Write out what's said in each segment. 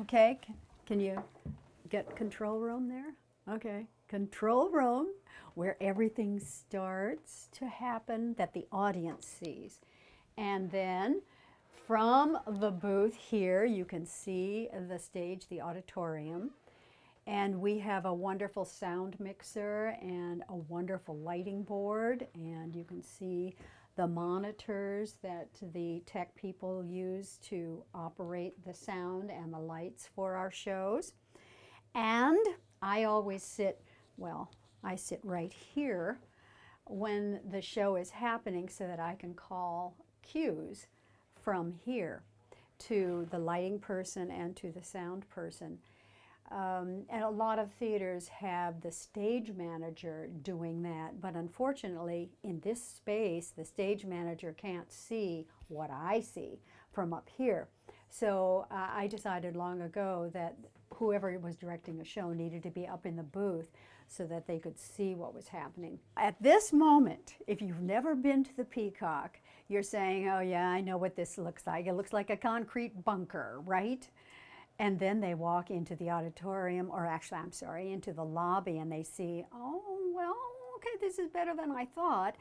Okay, can you get control room there? Okay, control room where everything starts to happen that the audience sees. And then from the booth here, you can see the stage, the auditorium. And we have a wonderful sound mixer and a wonderful lighting board. And you can see the monitors that the tech people use to operate the sound and the lights for our shows. And I always sit, well, I sit right here when the show is happening so that I can call cues from here to the lighting person and to the sound person. And a lot of theaters have the stage manager doing that, but unfortunately in this space the stage manager can't see what I see from up here. So I decided long ago that whoever was directing a show needed to be up in the booth so that they could see what was happening. At this moment, if you've never been to the Peacock, you're saying, oh yeah, I know what this looks like. It looks like a concrete bunker, right? And then they walk into the auditorium, or actually, I'm sorry, into the lobby, and they see, oh, well, okay, this is better than I thought.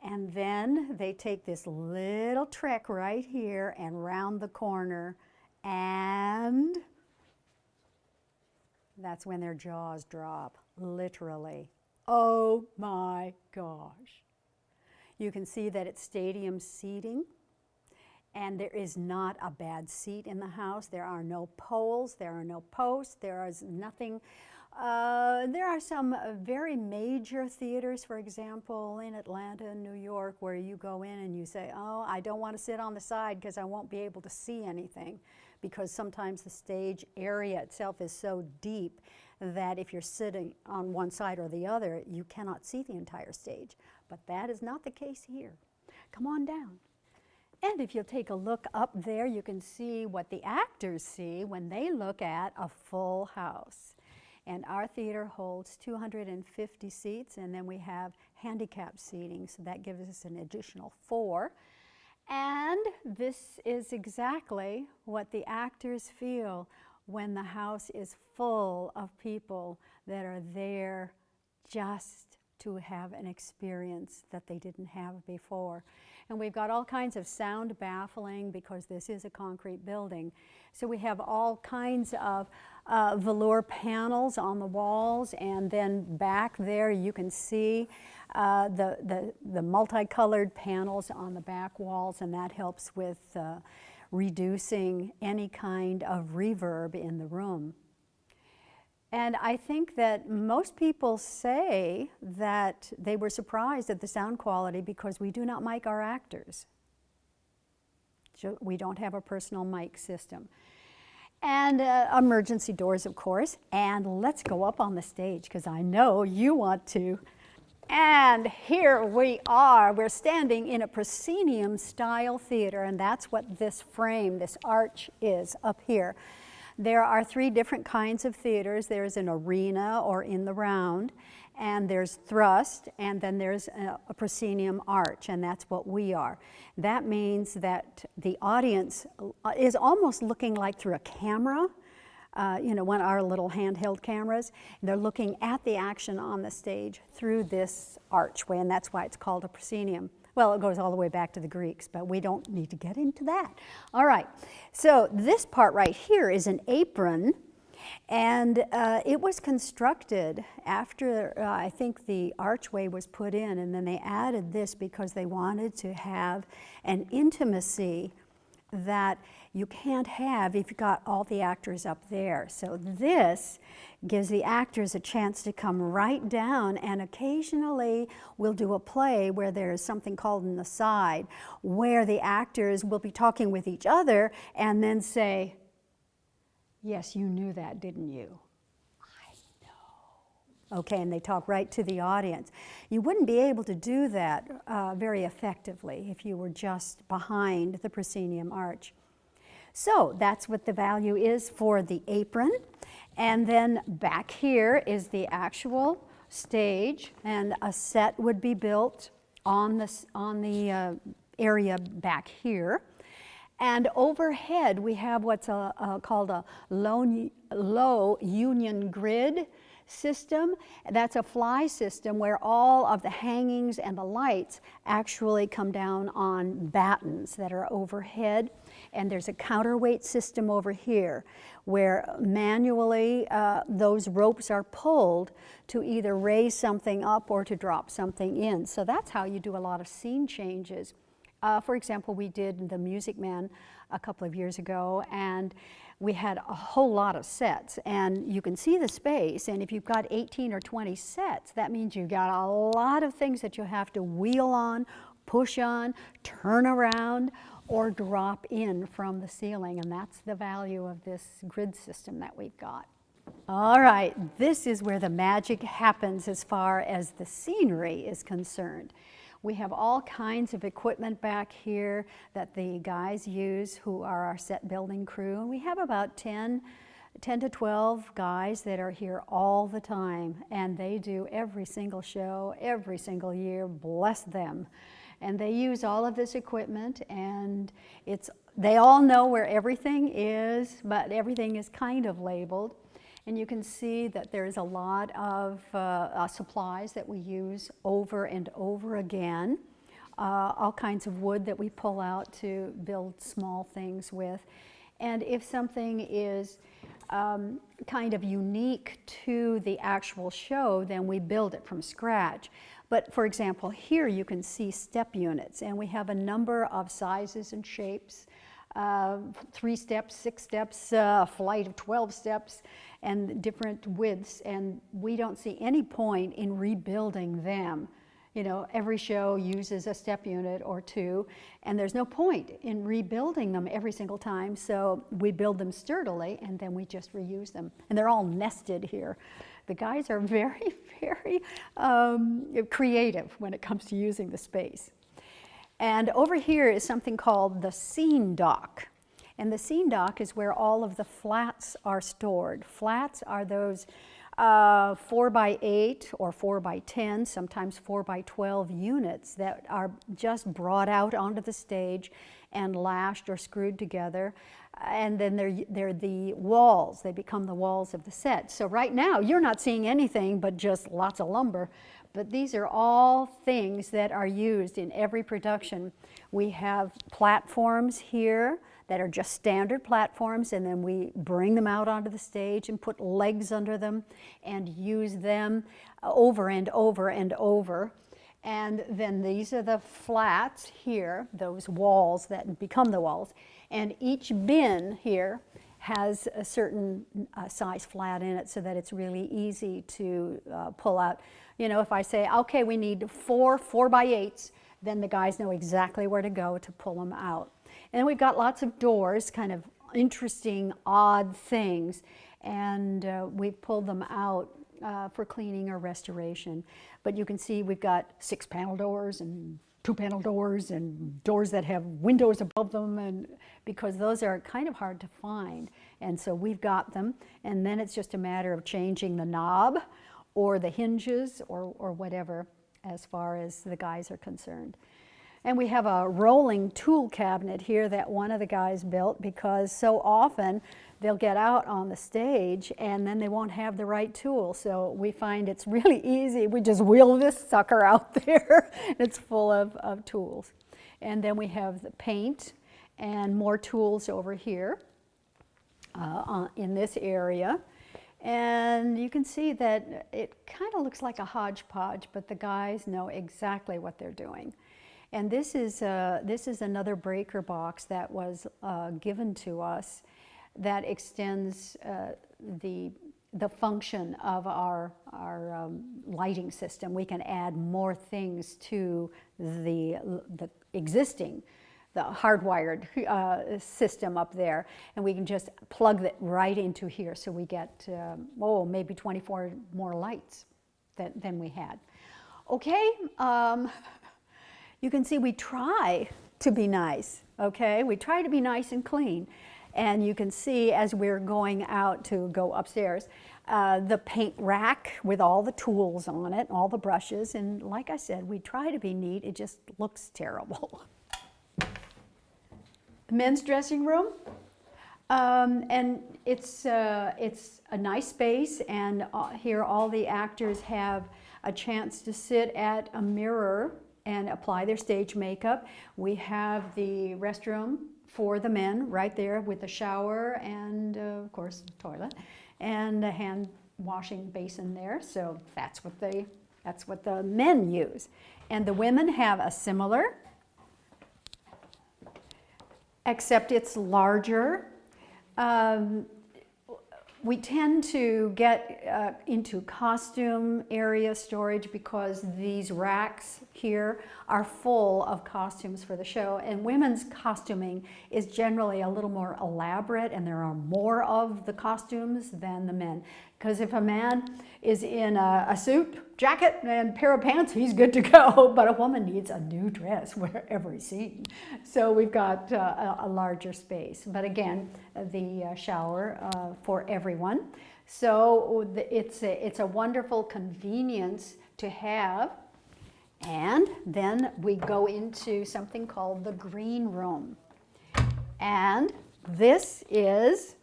And then they take this little trek right here and round the corner, and that's when their jaws drop, literally. Oh my gosh. You can see that it's stadium seating. And there is not a bad seat in the house. There are no poles, there are no posts, there is nothing. There are some very major theaters, for example, in Atlanta and New York, where you go in and you say, oh, I don't want to sit on the side because I won't be able to see anything, because sometimes the stage area itself is so deep that if you're sitting on one side or the other, you cannot see the entire stage. But that is not the case here. Come on down. And if you'll take a look up there, you can see what the actors see when they look at a full house. And our theater holds 250 seats, and then we have handicap seating, so that gives us an additional 4. And this is exactly what the actors feel when the house is full of people that are there just to have an experience that they didn't have before. And we've got all kinds of sound baffling because this is a concrete building. So we have all kinds of velour panels on the walls, and then back there you can see the multicolored panels on the back walls, and that helps with reducing any kind of reverb in the room. And I think that most people say that they were surprised at the sound quality because we do not mic our actors. We don't have a personal mic system. And emergency doors, of course. And let's go up on the stage because I know you want to. And here we are. We're standing in a proscenium style theater, and that's what this frame, this arch is up here. There are 3 different kinds of theaters. There's an arena, or in the round, and there's thrust, and then there's a proscenium arch, and that's what we are. That means that the audience is almost looking like through a camera, you know, one of our little handheld cameras. They're looking at the action on the stage through this archway, and that's why it's called a proscenium. Well, it goes all the way back to the Greeks, but we don't need to get into that. All right, so this part right here is an apron, and it was constructed after I think the archway was put in, and then they added this because they wanted to have an intimacy that you can't have if you've got all the actors up there. So this gives the actors a chance to come right down, and occasionally we'll do a play where there's something called an aside, where the actors will be talking with each other and then say, yes, you knew that, didn't you? I know. Okay, and they talk right to the audience. You wouldn't be able to do that very effectively if you were just behind the proscenium arch. So that's what the value is for the apron. And then back here is the actual stage, and a set would be built on the area back here. And overhead, we have what's called a low union grid system. That's a fly system where all of the hangings and the lights actually come down on battens that are overhead. And there's a counterweight system over here where manually those ropes are pulled to either raise something up or to drop something in. So that's how you do a lot of scene changes. For example, we did The Music Man a couple of years ago, and we had a whole lot of sets, and you can see the space, and if you've got 18 or 20 sets, that means you've got a lot of things that you have to wheel on, push on, turn around, or drop in from the ceiling, and that's the value of this grid system that we've got. All right, this is where the magic happens as far as the scenery is concerned. We have all kinds of equipment back here that the guys use who are our set building crew. And we have about 10 to 12 guys that are here all the time, and they do every single show, every single year, bless them. And they use all of this equipment, and they all know where everything is, but everything is kind of labeled. And you can see that there's a lot of supplies that we use over and over again. All kinds of wood that we pull out to build small things with. And if something is kind of unique to the actual show, then we build it from scratch. But for example, here you can see step units, and we have a number of sizes and shapes. 3 steps, 6 steps, a flight of 12 steps, and different widths, and we don't see any point in rebuilding them. You know, every show uses a step unit or 2, and there's no point in rebuilding them every single time, so we build them sturdily, and then we just reuse them. And they're all nested here. The guys are very, very creative when it comes to using the space. And over here is something called the scene dock. And the scene dock is where all of the flats are stored. Flats are those 4x8 or 4x10, sometimes 4x12 units that are just brought out onto the stage and lashed or screwed together. And then they're the walls. They become the walls of the set. So right now, you're not seeing anything but just lots of lumber. But these are all things that are used in every production. We have platforms here that are just standard platforms, and then we bring them out onto the stage and put legs under them and use them over and over and over. And then these are the flats here, those walls that become the walls. And each bin here has a certain size flat in it so that it's really easy to pull out. You know, if I say, okay, we need 4 4x8s, then the guys know exactly where to go to pull them out. And we've got lots of doors, kind of interesting, odd things, and we've pulled them out for cleaning or restoration. But you can see we've got 6-panel doors and 2-panel doors and doors that have windows above them, and because those are kind of hard to find. And so we've got them, and then it's just a matter of changing the knob or the hinges or whatever as far as the guys are concerned. And we have a rolling tool cabinet here that one of the guys built because so often they'll get out on the stage and then they won't have the right tool. So we find it's really easy. We just wheel this sucker out there. It's full of tools. And then we have the paint and more tools over here in this area. And you can see that it kind of looks like a hodgepodge, but the guys know exactly what they're doing. And this is another breaker box that was given to us that extends the function of our lighting system. We can add more things to the existing, the hardwired system up there, and we can just plug it right into here, so we get maybe 24 more lights than we had. Okay. You can see we try to be nice, okay? We try to be nice and clean. And you can see as we're going out to go upstairs, the paint rack with all the tools on it, all the brushes. And like I said, we try to be neat. It just looks terrible. men's dressing room. And it's a nice space, and here all the actors have a chance to sit at a mirror and apply their stage makeup. We have the restroom for the men right there with the shower and of course the toilet and a hand washing basin there. So that's what the men use. And the women have a similar, except it's larger. We tend to get into costume area storage because these racks here are full of costumes for the show, and women's costuming is generally a little more elaborate, and there are more of the costumes than the men. Because if a man is in a suit, jacket, and pair of pants, he's good to go, but a woman needs a new dress for every scene. So we've got a larger space. But again, the shower for everyone. So it's a wonderful convenience to have. And then we go into something called the green room. And this is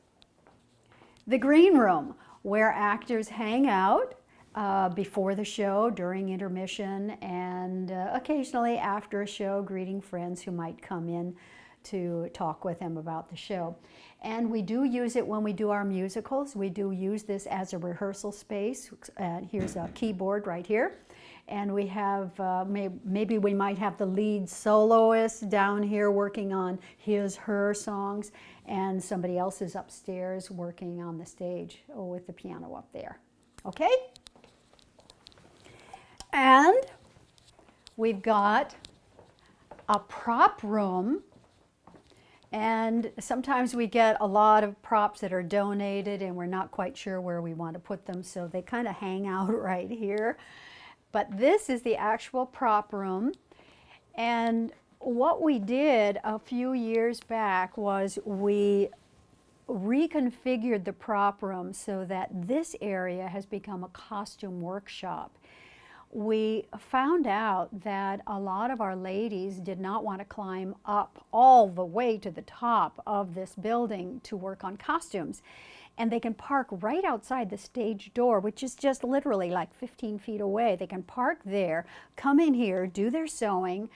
the green room, where actors hang out before the show, during intermission, and occasionally after a show, greeting friends who might come in to talk with them about the show. And we do use it when we do our musicals. We do use this as a rehearsal space. Here's a keyboard right here. And we have, maybe we might have the lead soloist down here working on her songs, and somebody else is upstairs working on the stage with the piano up there. Okay? And we've got a prop room, and sometimes we get a lot of props that are donated and we're not quite sure where we want to put them, so they kind of hang out right here. But this is the actual prop room, and what we did a few years back was we reconfigured the prop room so that this area has become a costume workshop. We found out that a lot of our ladies did not want to climb up all the way to the top of this building to work on costumes. And they can park right outside the stage door, which is just literally like 15 feet away. They can park there, come in here, do their sewing.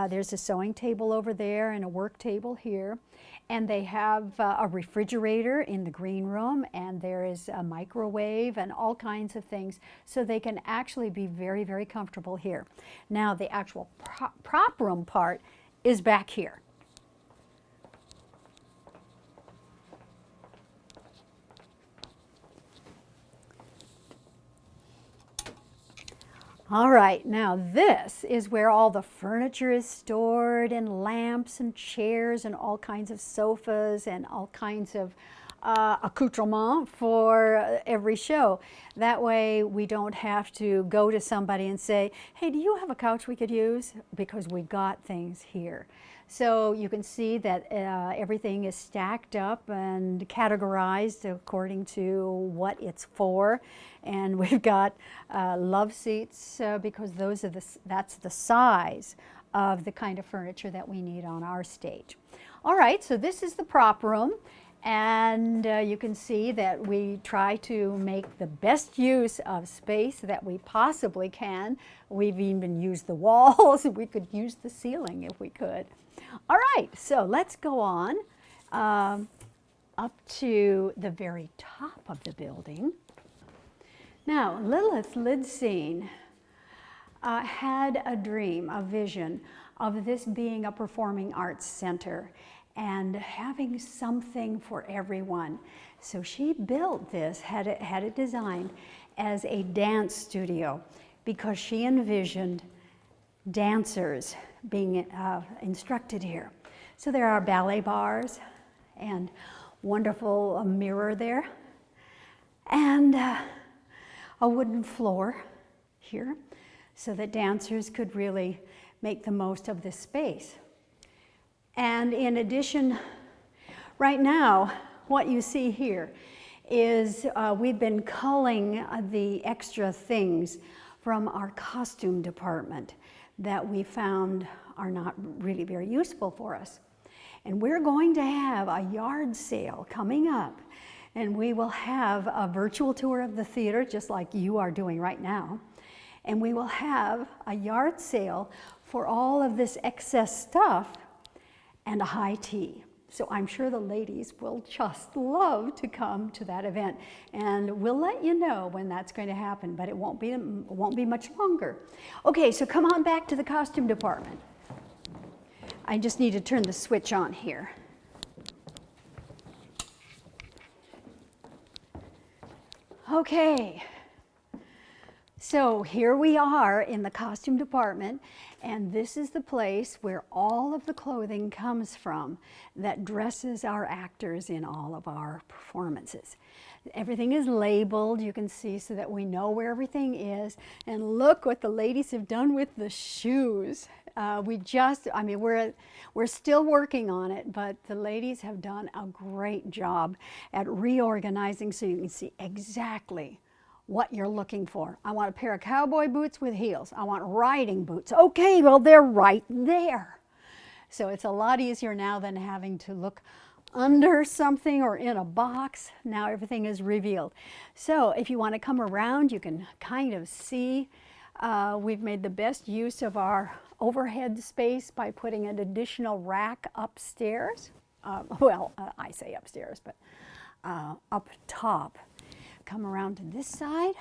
There's a sewing table over there and a work table here. And they have a refrigerator in the green room, and there is a microwave and all kinds of things. So they can actually be very, very comfortable here. Now, the actual prop room part is back here. All right, now this is where all the furniture is stored, and lamps and chairs and all kinds of sofas and all kinds of accoutrement for every show. That way we don't have to go to somebody and say, hey, do you have a couch we could use? Because we've got things here. So you can see that everything is stacked up and categorized according to what it's for. And we've got love seats because that's the size of the kind of furniture that we need on our stage. All right, so this is the prop room. And you can see that we try to make the best use of space that we possibly can. We've even used the walls. We could use the ceiling if we could. All right, so let's go on up to the very top of the building. Now, Lilith Lidscene had a dream, a vision of this being a performing arts center and having something for everyone. So she built this, had it designed as a dance studio because she envisioned dancers being instructed here. So there are ballet bars and wonderful mirror there, and a wooden floor here so that dancers could really make the most of this space. And in addition, right now, what you see here is we've been culling the extra things from our costume department that we found are not really very useful for us. And we're going to have a yard sale coming up. And we will have a virtual tour of the theater, just like you are doing right now. And we will have a yard sale for all of this excess stuff and a high tea. So I'm sure the ladies will just love to come to that event. And we'll let you know when that's going to happen, but it won't be much longer. Okay, so come on back to the costume department. I just need to turn the switch on here. Okay, so here we are in the costume department, and this is the place where all of the clothing comes from that dresses our actors in all of our performances. Everything is labeled, you can see, so that we know where everything is. And look what the ladies have done with the shoes. We're still working on it, but the ladies have done a great job at reorganizing so you can see exactly what you're looking for. I want a pair of cowboy boots with heels. I want riding boots. Okay, well, they're right there. So it's a lot easier now than having to look under something or in a box. Now everything is revealed. So if you want to come around, you can kind of see we've made the best use of our overhead space by putting an additional rack upstairs. I say upstairs, but up top. Come around to this side.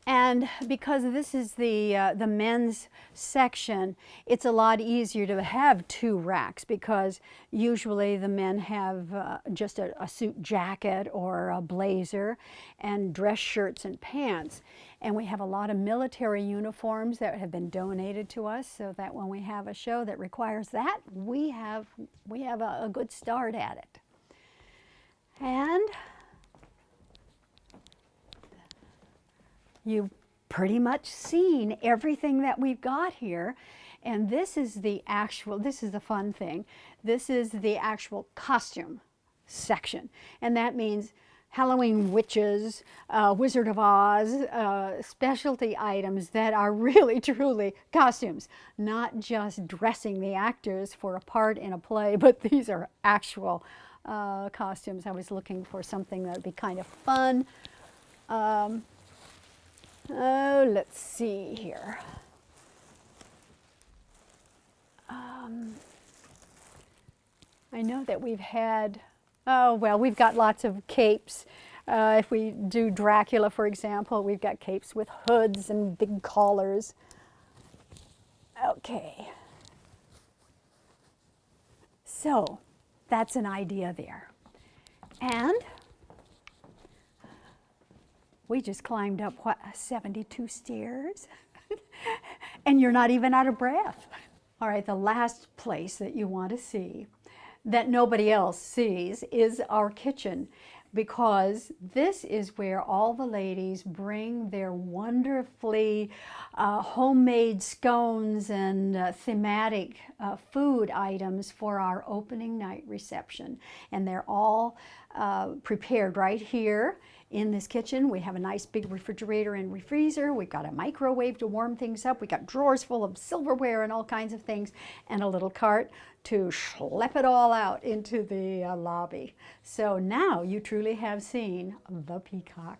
And because this is the men's section, it's a lot easier to have two racks, because usually the men have just a suit jacket or a blazer and dress shirts and pants. And we have a lot of military uniforms that have been donated to us, so that when we have a show that requires that, we have a good start at it. And you've pretty much seen everything that we've got here. And this is the fun thing. This is the actual costume section. And that means Halloween witches, Wizard of Oz, specialty items that are really, truly costumes. Not just dressing the actors for a part in a play, but these are actual costumes. I was looking for something that would be kind of fun. Let's see here. I know that we've had, we've got lots of capes. If we do Dracula, for example, we've got capes with hoods and big collars. Okay. So that's an idea there. And we just climbed up, 72 stairs? And you're not even out of breath. All right, the last place that you want to see that nobody else sees is our kitchen, because this is where all the ladies bring their wonderfully homemade scones and thematic food items for our opening night reception. And they're all prepared right here in this kitchen. We have a nice big refrigerator and refreezer. We've got a microwave to warm things up. We've got drawers full of silverware and all kinds of things, and a little cart to schlep it all out into the lobby. So now you truly have seen the Peacock.